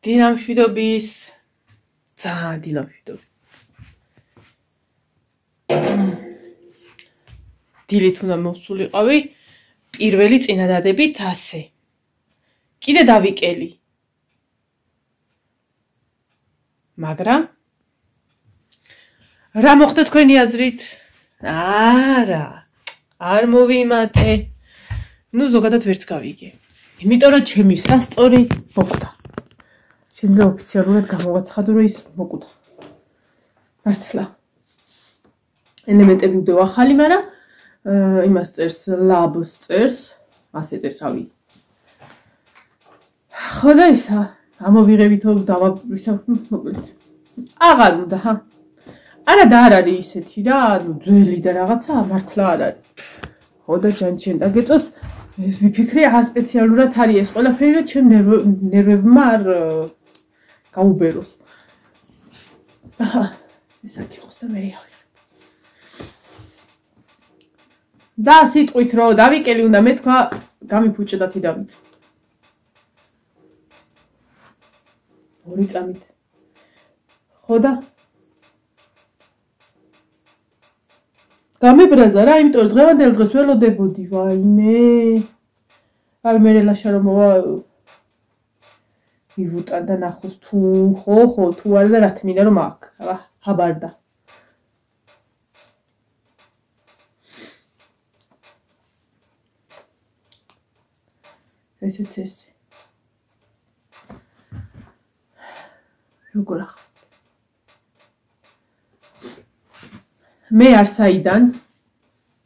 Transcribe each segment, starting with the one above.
დილამშვიდობის ძალიან დილამშვიდობი. დილით უნდა მოვსულიყავი პირველი წინადადებით ასე. კიდე დავიკელი. მაგრამ რა მოხდა თქვენი აზრით? არა, არ მოვიმატე. ნუ ზოგადად ვერც გავიგე. იმიტომ რომ ჩემი სასწორი მოკვდა. შეიძლება ოფიციალურად გამოვაცხადო რომ ის მოკვდა. მართლა. ელემენტები უდევ ახალი, მაგრამ იმას წერს labs წერს, ასე წერს რავი. ხო და ისა, ამოვიღებითო დავაბრისავ მოკლედ. აღარ უნდა, ხა? არა და არ არის ისეთი რა, ნუ ძველი და რაღაცა მართლა არ არის. ხო და ჯანჯენ და გეწოს ეს ვიფიქრე სპეციალურად არის ეს ყველაფერი რომ ჩემ ნერვებმა არ გაუბეროს. ეს აქ იყოს და მე ავიღე. და სიტყვით რომ დავიკელი უნდა მეთქვა გამიფუჭდათი დავიწ. 2 წამით. ხო და გამებრაზა რა, იმიტომ დღევანდელ დღეს ველოდებოდი, ვაიმე. აი მე ლაშა რომ მოვა მივუტან და ნახოს თუ ხო თუ არა და რა თმინდა რომ აქ, რა ხაბარდა. ესეც ესე. როგორ ახლა? მე არსაიდან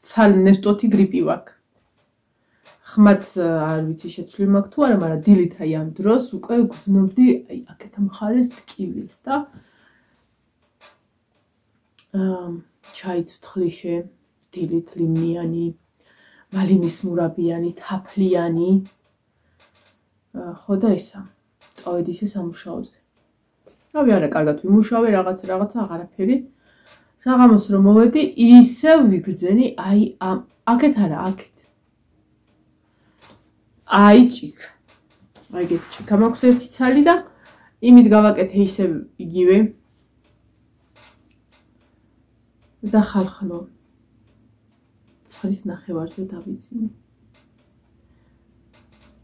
ცალნესტოთი გრიპი ვაქვს. ხმაც არ ვიცი შეცვლილი მაქვს თუ არა, მაგრამ დილით აი ამ დროს უკვე გრძნობდი აი აქეთ მხარეს ტკივილს და ჩაიც თხლიშე დილით ლიმნიანი, მალინის მურაბიანი, თაფლიანი. ხო და ისა, წავედი ისე სამუშაოზე. რავი არა, კარგად ვიმუშავე, რაღაცა აღარაფერი. საღამოს რომ მოვედი, ისევ ვიგრძენი აი ამ აქეთ არა, აქეთ. აი ჭიქ. აი ეგეთ ჭიქა მაქვს ერთი ცალი და იმით გავაკეთე ისევ იგივე. და ხალხნო. ცხვრის ნახევარზე დავიძინე.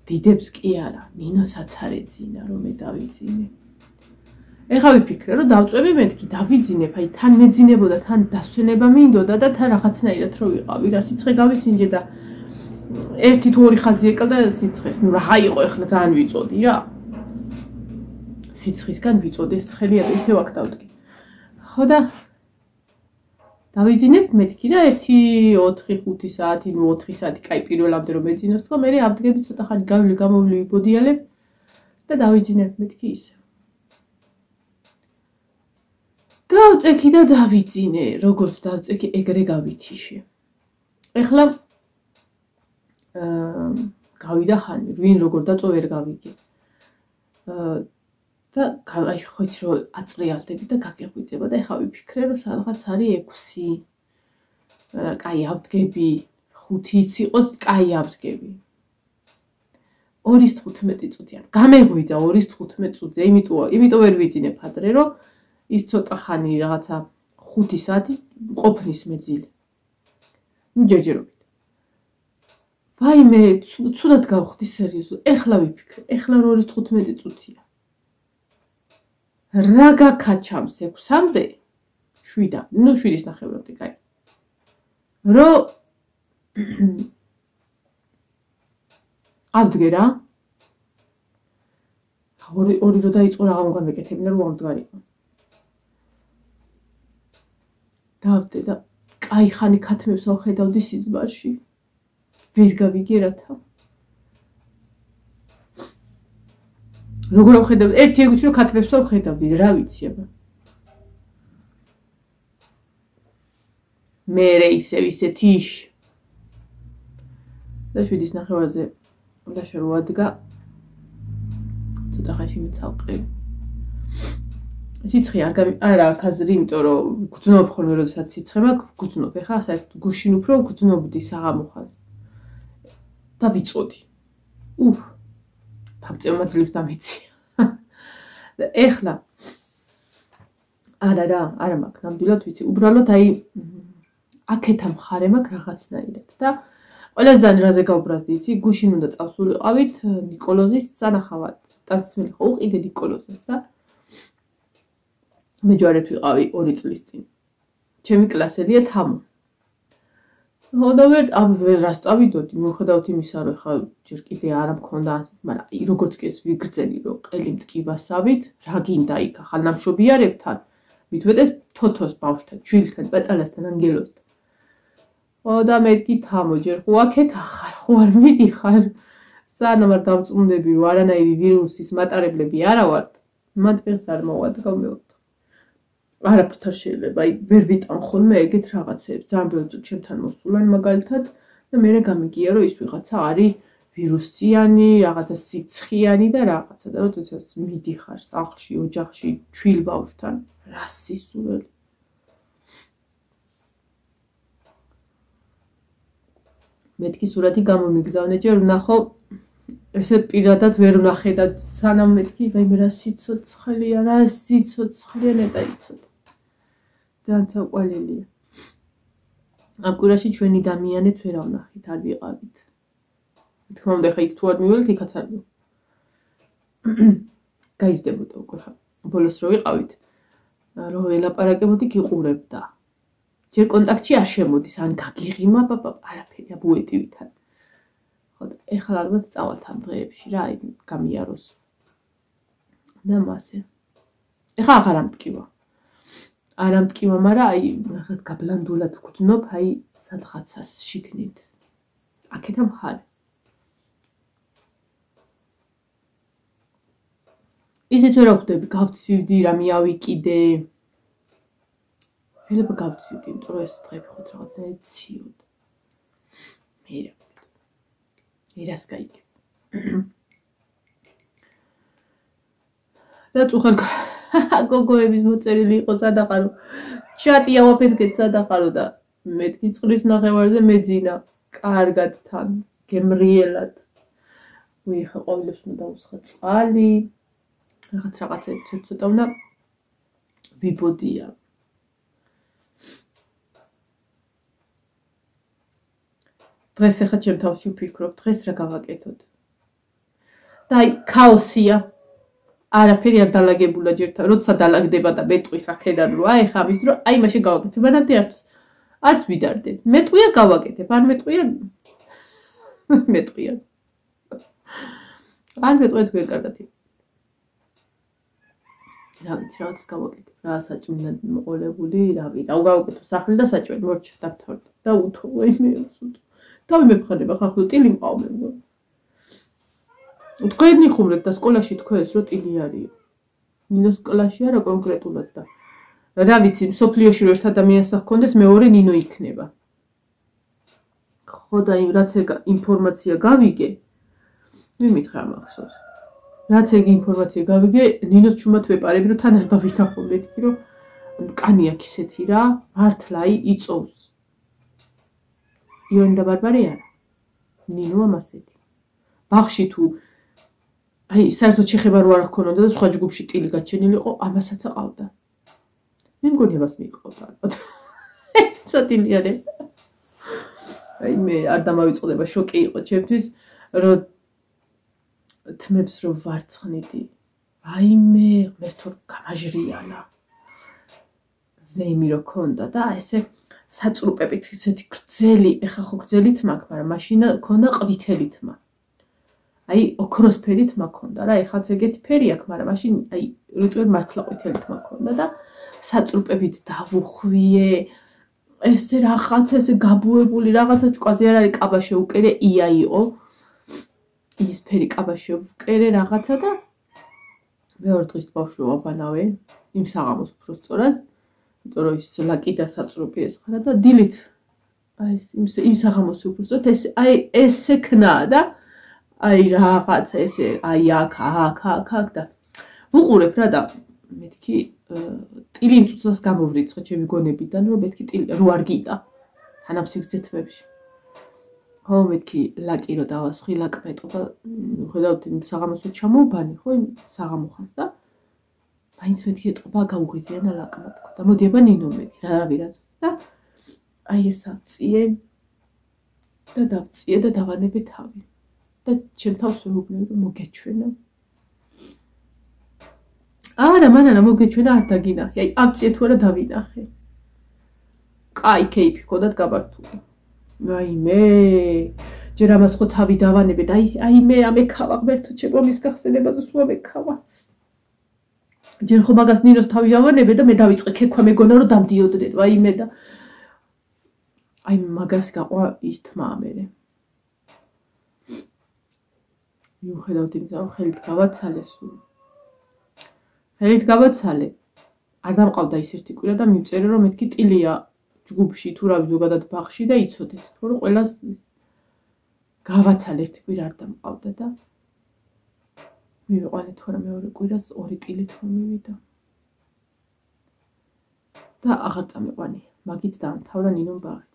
დიდებს კი არა, ნინოსაც არ ეძინა რომ მე დავიძინე. ეხლა ვიფიქრე რომ დავწვევი მეთქი დავიძინებ, აი თან მეძინებოდა, თან დასვენება მინდოდა და თან რაღაცნაირად რო ვიყავი, რა სიცხე გავისინჯე და 1 თუ 2 ხაზი ეკლდა სიცხეს. ნუ რა იყო ეხლა ძალიან ვიწოდი რა. სიცხისგან ვიწოდი ეს ცხელია და ისევ აქ დავდგი. ხო და დავიძინებ მეთქი და 1-4-5 საათი, ნუ 4 საათი კაი პირველამდე რომ მეძინოს თქო, მე ავდგები ცოტა ხანი გამოვლი ვიბოდიალებ და დავიძინებ მეთქი ისე. დავწექი და დავიძინე, როგორც დავწექი, ეგრე გავითიშე. ეხლა გავიდა ხანი, ვინ როგორ დაწვა ვერ გავიგე. და აი ხო იცი რომ აწრიალდები და გაგეღვიძება და ეხლა ვიფიქრე რომ სადღაც არის 6. კაი ავდგები, 5-იც იყოს, კაი ავდგები. 2:15 წუთი ან გამეღვიძა 2:15 წუთზე, იმიტომ ვერ ვიძინებ ადრე რომ ის ცოტა ხანი რაღაცა 5 საათი ყოფნის მეძილი. ნუ ჯერჯერობით. ვაიმე, ცუდად გავხდი სერიოზულად. ეხლა ვიფიქრე, ეხლა 2:15 წუთია. რა გაკაჩამს 6-მდე? 7, ნუ 7:30-მდე, კაი. რომ ავდგე რა. 2 რო დაიწყო რა გამოგამეკეთებინა რომ ამდგარიყო. დავდე და კაი ხანი ქათმებს ავხედავდი სიზმარში. ვერ გავიგე რათა. როგორ ავხედავდი? ერთი ეგვიცი რომ ქათმებს ავხედავდი, რა ვიცი აბა. მერე ისე თიშ. და 7:30-ზე დაშა რო ადგა. ცოტა ხანში მეცალყე. სიცხე არა აქ აზრი, იმიტომ რომ გძნობ ხოლმე როდესაც სიცხე მაქვს, გძნობ. ეხლა საერთოდ გუშინ უფრო გძნობდი საღამო ხანს. და ვიწოდი. დამწევმა ძლივს დამიცია. ეხლა არა მაქვს ნამდვილად ვიცი უბრალოდ აი აქეთა მხარე მაქვს რაღაცნაირად და ყველასთან რაზე გავბრაზდი იცი გუშინ უნდა წავსულიყავით ნიკოლოზის სანახავად ტანსმელი ხო უყიდე ნიკოლოზას და მე ჯვარით ვიყავი 2 წლის წინ ჩემი კლასელია თამო და ვერ რასწავიდოდი მიუხედავად იმისა რომ ხა ჯერ კიდე არ მქონდა მაგრამ როგორც კი ეს ვიგრძელი რომ ყელი მტკივასავით რა გინდა იქ ახალ ნამშობიარებთან მithuetes თოთოს ბავშვთან ჩვილთან პატალასთან ანგელოსთან და მეთქი თამო ჯერ ხო აქეთ ახარ ხო არ მიდიხარ სანამ არ დავწუნდები რომ არანაირი ვირუსის მატარებლები არა ვართ მათ ფეხს არ მოვადგავ მეოთხე არაფრთან შეიძლება აი ვერ ვიტან ხოლმე ეგეთ რაღაცებს ძალიან ბევრი ჩემთან მოსულან მაგალითად და მე გამიგია რომ ის ვიღაცა არის ვირუსიანი რაღაცა სიცხიანი და რაღაცა და როდესაც მიდიხარ სახლში ოჯახში ჩვილ ბავშვთან რა სისულელი მეთქი სურათი გამომიგზავნე ჯერ ვნახო ესე პირადად ვერ ვნახე და სანამ მეთქი აი მე რა სიცოცხლეა ნეტა იცოდა ძალიან საყვარელია ამ კვირაში ჩვენი დამიანეთ ვერ ავნახით არ ვიყავით თქმა უნდა ხა იქ თუ არ მივალთ იქაც არ გაიზრდებოდა უკვე ხა ბოლოს რო ვიყავით რომ ელაპარაკებოდი გიყურებდა ჯერ კონტაქტში არ შემოდის ან გაგიღიმა არაფერი აბუეტივით ხო ეხლა ალბათ წავალთ ამ დღეებში რა აი გამიაროს და მასე ეხლა აღარ ამტკივა მაგრამ აი რაღაც გაბლანდულად ვგრძნობ აი სადღაცას შიგნით აქეთა მხარე ისიც ვერ ვხვდები გავცივდი რა მიავიკიდე შეიძლება გავცივდი იმიტომ რომ ეს დღეები ხოთ რაღაცა ეციოდ მე რას გაიგე და წუხელ გოგოების მოწერილი იყო სადახარო ჩატი ავაფეთქეთ სადახარო და მეთქი წყლის ნახევარზე მეძინა კარგად თან გემრიელად უიხა ყოველებს უნდა დაუსხა წყალი რაღაცა ცოტა უნდა ვიბოდია დღეს ახლა ჩემ თავში ვფიქრობ დღეს რა გავაკეთოთ და აი ქაოსია არაფერი არ დალაგებულა ჯერთან როცა დალაგდება და მეტყვის რა ხედავ რომ აი ხა ამის დრო აი მაშინ გავაკეთებ მანამდე არც ვიდარდებ მეტყვია გავაკეთებ არ მეტყვია არ მეტყვია თქვენ კარგად რა ვიცი რაღაც გავაკეთებ რა საჭმელად მოყოლებული რავი რა გავაკეთო სახლი და საჭმელი მორჩა დავთავრდა და უთო აი მე უსუდო თავი მეფხანება ხახლო ტილი მყავ მე თქვენი ხუმრებ და სკოლაში თქვენს რო ტილი არის ნინოს კლასში არა კონკრეტულად და რა ვიცი სოფლიოში რო ერთ ადამიანს ჰქონდეს მეორე ნინო იქნება ხო და რაც ეგ ინფორმაცია გავიგე მიმითხრა მახსოვს რაც ეგ ინფორმაცია გავიგე ნინოს ჩუმად ვეპარები რომ თან არ დავინახო მეთქი რომ კანი აქვს ისეთი რა მართლა აი იწოვს იონი და ბარბარე არა ნინო ამასეთი ბაღში თუ აი საერთოდ შეხება რო არ ჰქონოდა და სხვა ჯგუფში ტილი გაჩენილი იყო ამასაც აყავდა მე მგონი ამას მიიყავდა ალბათ სატილიანე აი მე არ დამავიწყდება შოკი იყო ჩემთვის რომ თმებს რო ვარცხნიდი აი მე ღმერთო გამაჟრიანა ზეიმი რო ქონდა და ესე საწრუპებით ისეთი გრძელი ეხა ხო გრძელი თმა მაგრამ მაშინ ქონდა ყვითელი თმა აი ოქროსფერი თმა ქონდა რა ეხაც ეგეთი ფერი აქვს მაგრამ მაშინ აი რიტუერ მართლა ყვითელი თმა ქონდა და საწრუპებით დავუხვიე ესე რაღაცა ესე გაბუებული რაღაცა ჭკვაზე არ არის კაბა შეუკერე ია იყო ის ფერი კაბა შევუკერე რაღაცა და მეორე დღეს ბავშვი ვაბანავე იმ საღამოს უფრო სწორად იმიტომ რომ ის ლაკი და საწრუპი ესხარა და დილით აი იმ საღამოს უფრო სწორად აი ესე ქნა და აი რაღაცა ესე აი აქ და ვუყურებ რა და მეთქი ტილი იმ წუთას გამოვრიცხე ჩემი გონებიდან რომ მეთქი ტილი რო არ გიდა თანამსიგრძე თმებში ხო მეთქი ლაკი რო დავასხი ლაკ მეტყობა ხედავთ იმ საღამოსო ჩამოვბანი ხო იმ საღამო ხანს და მაინც მეთქი ეტყობა გაუღიზიანა ლაკმა თქო და მოდი აბა ნინო მეთქი რა ვიღაც და აი ეს ავწიე და დავწიე და დავანებე თავი და ჩემ თავს ვეუბნები რომ მოგეჩვენა არა მანანა მოგეჩვენა არ დაგინახე აი ავწიე თუ არა დავინახე კაი კეიფი ხოდათ გაბართული აიმე ჯერ ამას ხო თავი დავანებე და აი მე ამექავა ღმერთო ჩემო მის გახსენებაზე სულ ამექავა ჯერ ხო მაგას ნინოს თავი დავანებე და მე დავიწყე ქექვა მეგონა რომ დამდიოდდეთ აიმე და აი მაგას გაყვა ის თმა მერე მიუხედავად იმისა რომ ხელით გავაცალე სულ ხელით გავაცალე არ დამყავდა ის ერთი კვირა და მივწერე რომ მეთქი ტილია ჯგუფში თუ რავი ზოგადად ბაღში და იცოდეთ თორე ყველას გავაცალე ერთი კვირა არ დამყავდა და მივიყვანე თორე მეორე კვირას 2 ტილი თქო მივიდა და აღარ წამიყვანი მაგით დაამთავრა ნინომ ბაღი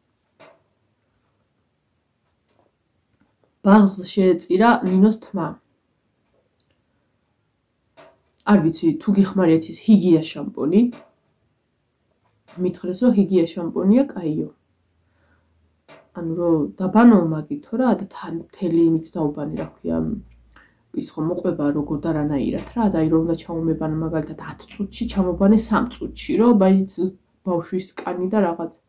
ბაღს შეეწირა ნინოს თმა არ ვიცი თუ გიხმარიათ ის ჰიგია შამპონი მითხრეს რომ ჰიგია შამპონია კაიო ანუ რომ დაბანო მაგითო რა და თან მთელი იმით დაუბანი რა ქვია ის ხომ მოყვება როგორ და რანაირად რა და აი რომ უნდა ჩამომებანა მაგალითად 10 წუთში ჩამობანე 3 წუთში რომ ბაიც ბავშვის კანი და რაღაც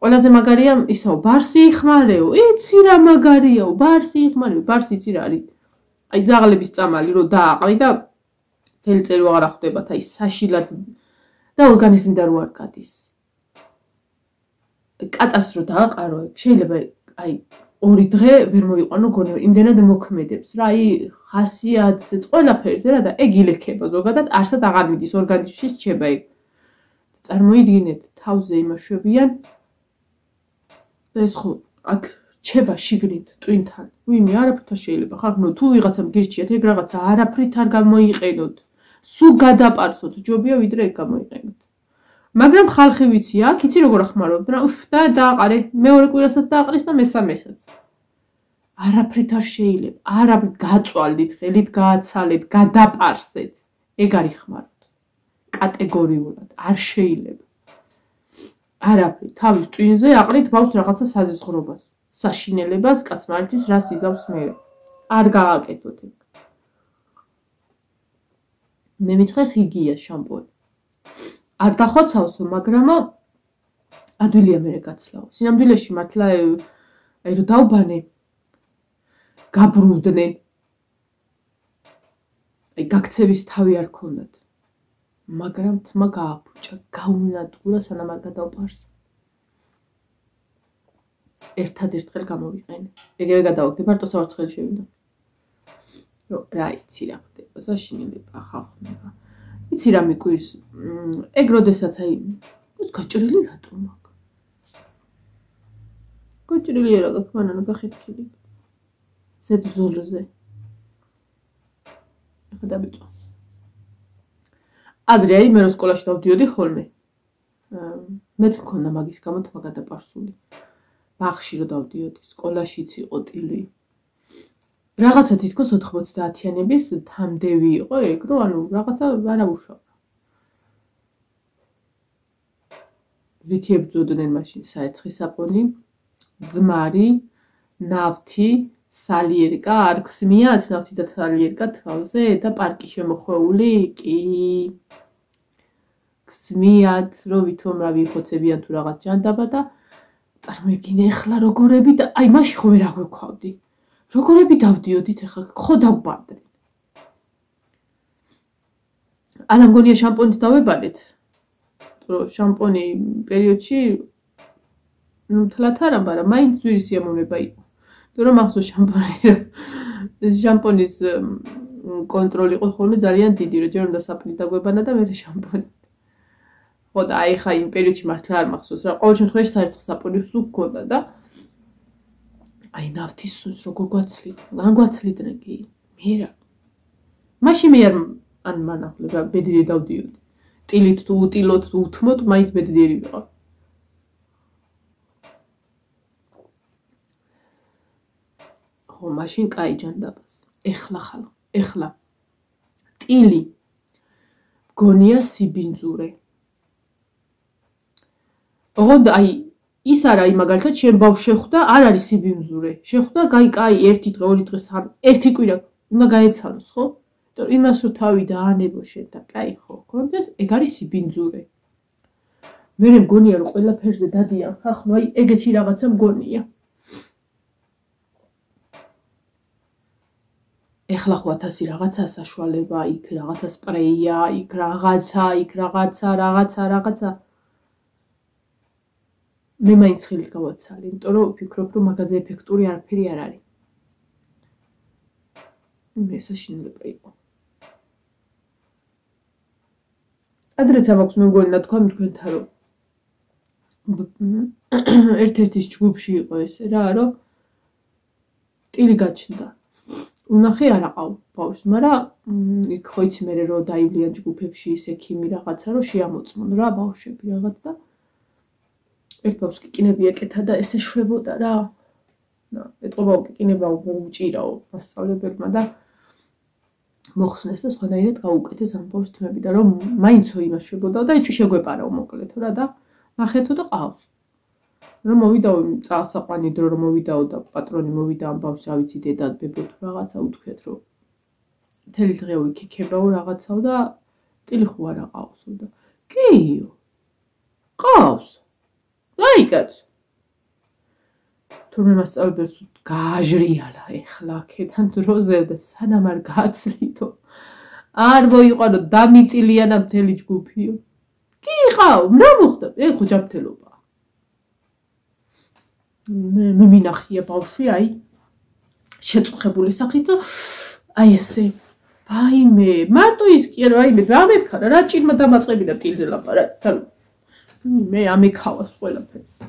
ყველაზე მაგარია ისაო ბარსი იხმარეო იცი რა მაგარიაო ბარსი იხმარეო ბარსი იცი რა არის აი ძაღლების წამალი რომ დააყრი და თელი წელი აღარ ხვდებათ აი საშილად და ორგანიზმიდან რო არ გადის კატას რო დააყარო შეიძლება აი 2 დღე ვერ მოიყვანო გონება იმდენად მოქმედებს რა აი ხასიათზე ყველაფერზე რა და ეგ ილექება ზოგადად არსად აღარ მიდის ორგანიზმში რჩება ეგ წარმოიდგინეთ თავზე იმაშვებიან და ეს ხო აქ რჩება შიგნით ტვინთან ვინმე არაფრით შეიძლება ხარ ნუ თუ ვიღაცამ გირჩიათ ეგ რაღაცა არაფრით არ გამოიყენოთ სულ გადაპარცოთ ჯობია ვიდრე ეგ გამოიყენოთ მაგრამ ხალხი ვიცი აქ იცი როგორ ახმარობთ რა და დააყარე მეორე კვირასაც დააყრის და მესამესაც არაფრით არ შეიძლება არაფრით გაწვალდით ხელით გააცალეთ გადაპარსეთ ეგ არის ხმარობთ კატეგორიულად არ შეიძლება არაფრით თავის ტვინზე აყრით ბავშვს რაღაცა საზიზღრობას საშინელებას კაცმა არ იცის რას იზავს მე არ გააკეთოთ ეგ მე მითხრეს ჰიგია შამპონი არ დახოცავსო მაგრამ ადვილია მე გაცლაო სინამდვილეში მართლა აი რომ დავბანე გაბრუნდნენ აი გაქცევის თავი არ ქონდათ მაგრამ თმა გააფუჭა გაუნადგურა სანამ არ გადავპარს ერთადერთ ხელ გამოვიყენე ეგევე გადავაგდე მარტო სავარცხელი შევიდა რომ რა იცი რა ხდება საშინელება ხალხმა იცი რა მიკვირს ეგ როდესაც აი ეს გაჭრილი რატომ აქ გაჭრილი რა გაქმანანა გახეთქილი ზედზოლზე ეხა დავიწყო ადრე აი მე რო სკოლაში დავდიოდი ხოლმე მეც მქონდა მაგის გამო თმა გადაპარსული ბაღში რო დავდიოდი სკოლაშიც იყო ტილი რაღაცა თითქოს 90-იანების თამდევი იყო ეგ რომ ანუ რაღაცა არა უშავდა რითი ებრძოდნენ მაშინ საერცხი საპონი ძმარი ნავთი სალიერკა არ გსმიათ ნავთი და სალიერკა თავზე და პარკი შემოხვეული კი გსმიათ რომ ვითომ რა ვიხოცებიან თუ რაღაც ჯანდაბა და წარმოიდგინე ახლა როგორები და აი მაშინ ხო ვერ აღვიქვავდი როგორები დავდიოდით ახლა ხო დავბარდეთ არა მგონია შამპონით დავებარეთ რომ შამპონი პერიოდში ნუ თლათ არა მაგრამ მაინც ძვირი სიამოვნება იყო თუ რომ ახსოვს შამპონის კონტროლი იყო ხოლმე ძალიან დიდი რომ ჯერ უნდა საპლი დაგვებანა და მე შამპონი ხო და აი ხა იმ პერიოდში მართლა არ მახსოვს რა ყოველ შემთხვევაში საერცხო საპონი სულ გქონდა და აი ნავთის სულს როგორ გვაცლით ან გვაცლიდნენ კი მე რა მაშინ მე არ მანახლებ ბედრი დავდიოდი ტილით თუ უტილოთ თუ უთმოთ მაინც ბედრი ვიყავ ხო მაშინ კაი ჯანდაბას ეხლა ხალხო ეხლა ტილი გონია სიბინძურე. ოღონდ აი ის არა იმ მაგალითად შენ ბავშვს შეხვდა, არ არის სიბინძურე. შეხვდა, კაი, ერთი დღე, ორი დღე, ერთი კვირა უნდა გაეცალოს, ხო? იმიტომ იმას რომ თავი დაანებო შენ და კაი ხო, კონდეს, ეგ არის სიბინძურე. მე მგონია რომ ყველაფერზე დადიან ხახნო, აი ეგეთი რაღაცა მგონია. ეხლა ხო 1000 რაღაცა საშუალება, იქ რაღაცა სპრეია, იქ რაღაცა. მე მაინც ხელი გავაცალე, იმიტომ რომ ვფიქრობ, რომ მაგაზე ეფექტური არაფერი არ არის. მე საშინელება იყო. ადრეც ამაქვს მე მგონი თქვა თქვენთან რომ ერთ-ერთის ჯგუფში იყო ესე რა, რომ ტილი გაჩნდა. უნახე არ აყავ ბავშვს, მაგრამ იქ ხო იცი მე რომ დაივლიან ჯგუფებში ის ექიმი რაღაცა რომ შეამოწმონ რა ბავშვები რაღაც და ერთ ბავშვს კიკინები ეკეთა და ესე შვებოდა რა. ეტყობა უკიკინება უჭირაო მასწავლებელმა და მოხსნეს და სხვანაირად გაუკეთეს ამ ბავშვს თმები და რომ მაინცო იმას შვებოდა და ეჭვი შეგვეპარაო მოკლედო რა და ნახეთო და ყავს. რომ მოვიდაო წალსაყვანი დრო რომ მოვიდაო და პატრონი მოვიდა ამ ბავშვს რა ვიცი დედა ბებო თუ რაღაცა უთქვეთ რომ მთელი დღე ვიქიქებაო რაღაცაო და ტილი ხო არ აყავსო და კიო ყავს აი კაცო თურმე მასწავლებელს გააჟრიალა ეხლა აქედან დროზე და სანამ არ გააცლითო არ მოიყვანო დამიწილიანა მთელი ჯგუფიო კი ყავ რა მოხდა ეხო ჯანმრთელობა მე მინახია ბავშვი აი შეწუხებული სახით და აი ესე ვაიმე მარტო ის კი არა ვაიმე დამექარა რა ჭირმა დამაწყებინა ტილზე ლაპარაკი მე ამექავას ყველაფერი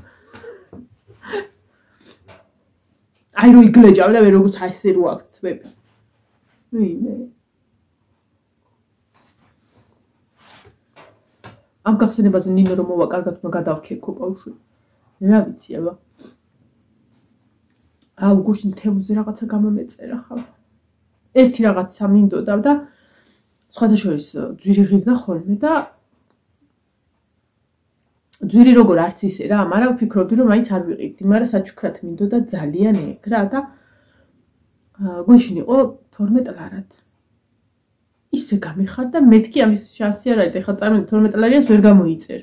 აი რო იგლეჯავ და მე როგორც ასე რო აქ წვები ვაიმე ამ გახსენებაზე ნინო რომ მოვა კარგად უნდა გადავქეკო ბავშვი რა ვიცი აბა აუგუსტი თემზე რაღაცა გამომეწერა ხალ. ერთი რაღაცა მინდოდა და სხვათა შორის ძვირი ღირდა ხოლმე და ძვირი როგორ არც ისე რა, მაგრამ ვფიქრობდი რომ მაინც არ ვიყიდი, მაგრამ საჩუქრად მინდოდა ძალიან ეგ რა და გვეშინიყო 12 ლარად. ისე გამიხარ და მეთქი ამის შანსი არ არის, ეხლა წარმოვიდგინე 12 ლარიანს ვერ გამოიწერ.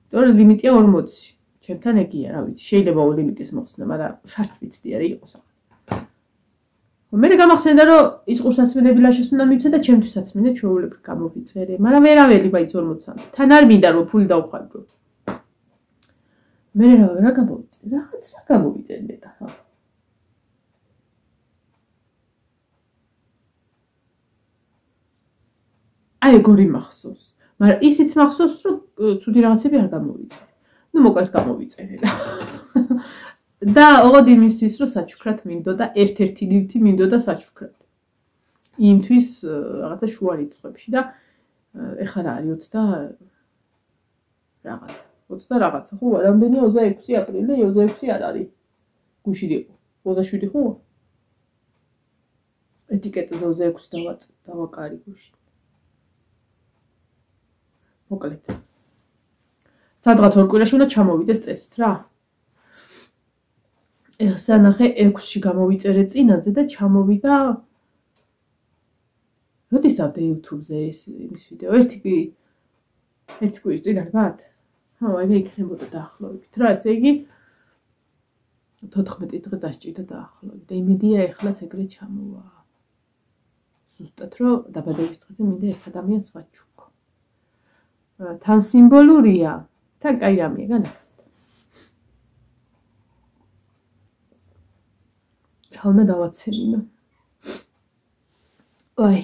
იმიტომ რომ ლიმიტია 40. ჩემთან ეგია, რა ვიცი, შეიძლება ლიმიტის მოხსნა, მაგრამ არც ვიცი არა იყოს. მე გამახსენდა რომ ის ყურსაცმელები ლაშას უნდა მივცე და ჩემთვისაც მინდა ჩვეულებრივ გამოვიწერე, მაგრამ ვერაველი მაინც 40-ამდე. თან არ მინდა რომ ფული დავხარჯო. მე რა გამოვიწერე? რაღაც რა გამოვიწერე მე და ხა. აი გორი მახსოვს, მაგრამ ისიც მახსოვს რომ ცუდი რაღაცები არ გამოვიწერე. ну მოკლედ გამოვიწერე და ოღონდ იმისთვის რომ საჩუქრად მინდოდა ერთ-ერთი ნივთი მინდოდა საჩუქრად იმთვის რაღაცა შუა რიცხვებში და ეხლა რა არის 20 რაღაცა ხო რამდენია 26 აპრილი 26 არ არის გუშინ იყო 27 ხო ეტიკეტაზე 26 დავაკარი გუშინ მოკლედ სადღაც ორ კვირაში უნდა ჩამოვიდეს წესით რა. ეხლა ნახე 6-ში გამოვიწერე წინაზე და ჩამოვიდა როდის დავდე YouTube-ზე ის ვიდეო ერთი კვირის წინ ალბათ? ხო, ეგ იქნებოდა დაახლოებით რა, ესე იგი 14 დღე დასჭირდა დაახლოებით და იმედია ეხლაც ეგრე ჩამოვა. ზუსტად რომ დაბადების დღეზე მინდა ერთ ადამიანს ვაჩუქო. თან სიმბოლურია თან კაი რამეა განახეთ. ხა უნდა დავაცემინო. ვაი.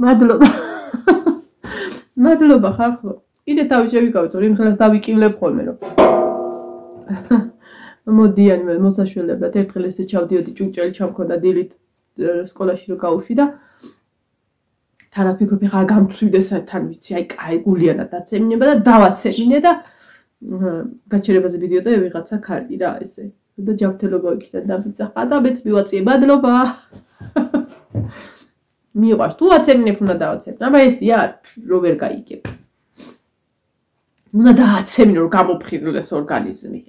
მადლობა. მადლობა ხალხო. კიდე თავი შევიკავეთ, რომ იმ ხელას დავიკივლებ ხოლმე რომ. მოდიან მე მოსაშველებლად ერთხელ ესე ჩავდიოდი ჭუჭელი ჩამქონდა დილით სკოლაში რომ გავუშვი და თან ვფიქრობ ხარ გამწვიდეს თან ვიცი აი კაი გულიანად დაცემინება და დავაცემინე და გაჩერებაზე ვიდეო და ვიღაცა ქალი რა ესე და ჯანმრთელობა იქიდან დამიძახა და მეც მივაწიე მადლობა. მიყვარს თუ აცემინებ უნდა დავაცემ. აბა ესია რო ვერ გაიგებ. უნდა დააცემინო რომ გამოფხიზლდეს ორგანიზმი.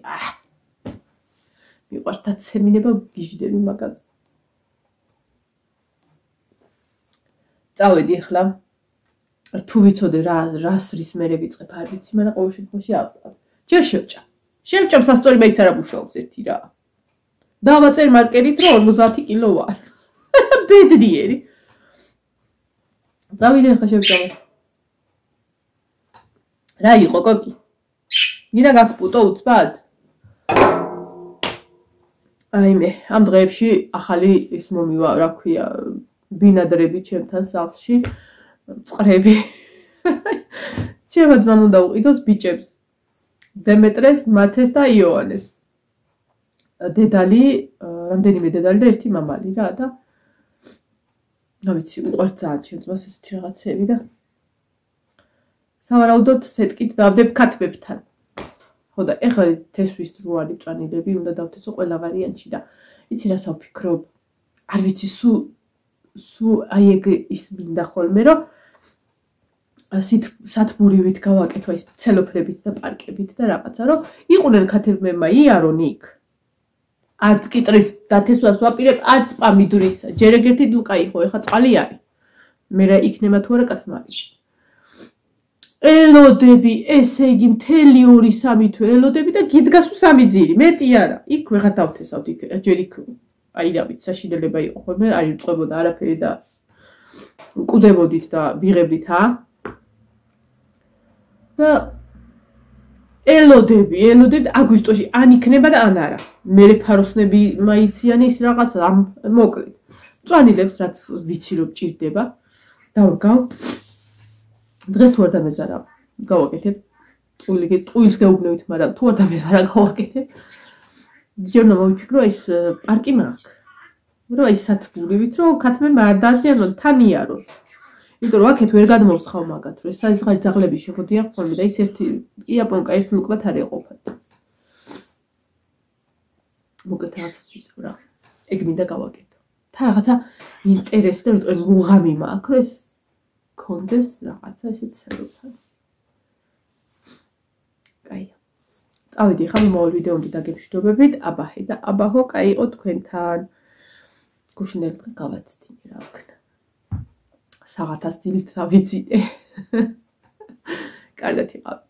მიყვარს დაცემინება გიждები მაგას. წავედი ახლა. თუ ვიცოდე რას რის მერე ვიწყებ არ ვიცი, მაგრამ ყოველ შემთხვევაში ავწევ. ჯერ შევჭამ. შევჭამ სასწორი მეც არა მუშაობს ერთი რა. დავაწერ მარკერით რომ 50 კილო ვარ. ბედნიერი. წავიდე ახლა შევჭამ. რა იყო კოკი? მინდა გაგპუტო უცბად? აიმე, ამ დღეებში ახალი ის მომივა, რა ქვია, ბინადრები ჩემთან სახლში, წყრები. ჩემად მამ უნდა უყიდოს ბიჭებს. დემეტრეს, მათეს და იოანეს. დედალი, რამდენიმე დედალი და ერთი მამალი რა და რა ვიცი, უყვარს ძალიან ჩემს ძმას ესეთი რაღაცები და სავარაუდოდ სეტკით დავდებ ქათმებთან. ხო და ეხლა თესვის დროალი წვანილები უნდა დავთესო ყველა ვარიანტში და იცი რა სავფიქრობ? არ ვიცი, სულ აი ეგ ის მინდა ხოლმე რომ სათბურივით გავაკეთო ის ცელოფნებით და პარკებით და რაღაცა რომ იყვნენ ქათმებმა იარონ იქ. არც კიტრის დათესვას ვაპირებ, არც პამიდურის. ჯერ ეგერთი დულკა იყო, ეხლა წყალი არის. მე რა იქნება თუ არა კაცმა არის. ელოდები, ესე იგი მთელი 2-3 თვე ელოდები და გიდგას 3 ძირი, მეტი არა. იქ ვეღარ დავთესავთ, იქ ჯერ იქ აი რა ვიცი, საშინელება იყო ხოლმე, არ იწვებოდა არაფერი და მკვდებოდით და ვიღებდით, და ელოდები აგვისტოში ან იქნება და ან არა. მერე ფაროსნები მაიციან ის რაღაც მოკლედ. წვანილებს რაც ვიცი რომ ჭირდება, დავრგავ. დღეს თუ არ დამეზარა, გავაკეთებ. ტყუილს გეუბნებით, მაგრამ თუ არ დამეზარა გავაკეთებ. ჯერ უნდა მოვიფიქრო ის პარკი მაქვს. რომ ის სათბურივით რომ ქათმებმა არ დააზიანონ, თან იარონ. იმიტომ რომ აქეთ ვერ გადმოვსხავ მაგათ, რომ ეს საიზღარი ძაღლები შეგოდიან ხოლმე და ის ერთი იაპონკა ერთ ლუკმად არ ეყოფათ. მოკლედ რაღაცას ვისაუბრ რა. ეგ მინდა გავაკეთო. თან რაღაცა ინტერესი და რომ მუღამი მაქვს, რომ ეს კონდეს რაღაცა ესეც ცელოფანი. კაია. წავედი ახლა მომავალ ვიდეომდე დაგემშვიდობებით, აბაჰე და აბაჰო კაიო თქვენთან. გუშინდელი დღე გავაცდინე რა ვქნა. საღათას დილით დავიძინე. კარგად იყავით.